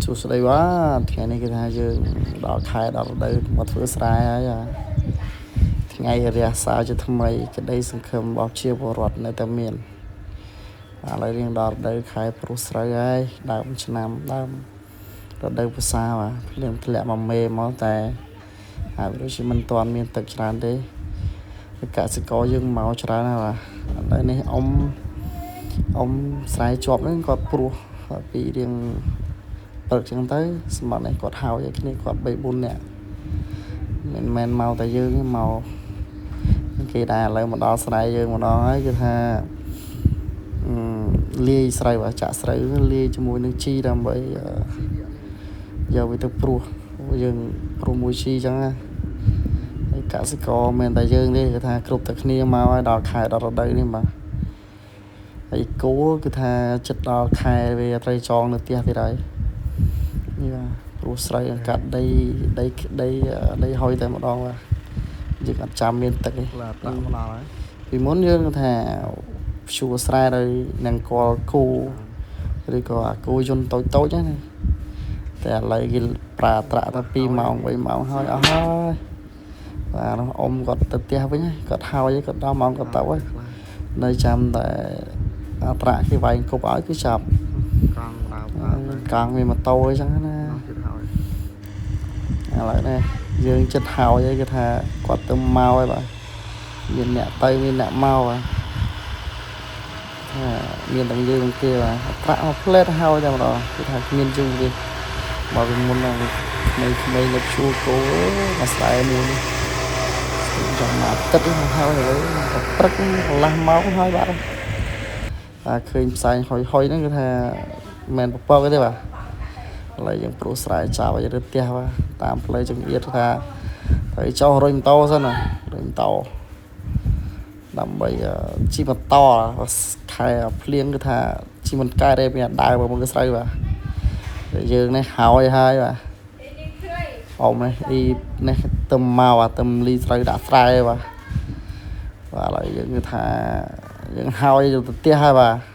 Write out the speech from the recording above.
សួស្តីបាទថ្ងៃនេះគេថាយើងដល់ខែដល់រដូវមកធ្វើស្រែហើយថ្ងៃរះសាជាថ្មីក្តីសង្ឃឹមរបស់ជាពលរដ្ឋនៅតែមានឥឡូវរៀងដល់រដូវខែព្រោះស្រូវហើយដើមឆ្នាំដើមរដូវវស្សាបាទភ្លៀងធ្លាក់មកមេមកតែហើយដូចជាមិនទាន់មានទឹកច្រើនទេកសិករយើងមកច្រើនហើយបាទឥឡូវនេះអ៊ំស្រែជាប់ហ្នឹងគាត់ព្រោះពីរៀងព្រឹកចឹងទៅសម្បត្តិនេះគាត់ហៅឲ្យគ្នាគាត់3 4នាក់មិនមែនមកតែយើងទេមកគេដែរឥឡូវមកដល់ស្រែយើងម្ដងហើយគឺថាលាយស្រូវចាក់ស្រូវលាយជាមួយនឹងជីដើម្បីយកវាទៅព្រោះយើងព្រោះមួយជីចឹងណាហើយកសិករមិនតែយើងទេគឺថាគ្រប់តែគ្នាមកហើយដល់ខែដល់រដូវនេះបាទហើយគោគឺថាចិត្តដល់ខែវាត្រូវចងនៅផ្ទះទៀតហើយនេះបាទព្រោះស្រូវកាត់ដីហុយតែម្ដងបាទយើងអត់ចាំមានទឹកទេប្រាក់មកដល់ហើយពីមុនយើងថាព្យួរស្រែដោយនឹងកលគូឬក៏អាគូយន្តតូចណាតែឥឡូវគេប្រើត្រាក់តែ2 ម៉ោង 3 ម៉ោងហើយអស់ហើយបាទនោះអ៊ំគាត់ទៅផ្ទះវិញគាត់ហើយគាត់ដល់ម៉ោងគាត់ទៅហើយនៅចាំតែត្រាក់គេវាយគប់ឲ្យគឺចាប់កង់មានម៉ូតូអីចឹងណាឥឡូវនេះយើងចិត្តហើយគេថាគាត់ទៅមកហើយបាទមានអ្នកទៅមានអ្នកមកបាទមានទាំងយើងទាំងគេបាទប្រាក់មកផ្លែតហើយតែម្ដងគេថាគ្មានយូរទេមកពីមុនហ្នឹងក្មេងៗនៅជួគោមកស្ដាយមួយចាំមកទឹកហើយឥឡូវព្រឹកកន្លះម៉ោងហើយបាទឃើញផ្សែងហុយហ្នឹងគឺថាមិនប្រពកទេបាទឥឡូវយើងព្រោះស្រែចាប់ឲ្យទៅផ្ទះបាទតាមផ្លូវចង្អៀតថាត្រូវចុះរុញម៉ូតូសិនណារុញម៉ូតូដើម្បីជីម៉ូតូខែភ្លៀងគឺថាជីមិនកែទេមានដើរមកមើលស្រូវបាទយើងនេះហើយបាទអ៊ំនេះទៅមកទៅលីស្រូវដាក់ស្រែបាទឥឡូវយើងគឺថាយើងហើយទៅផ្ទះហើយបាទ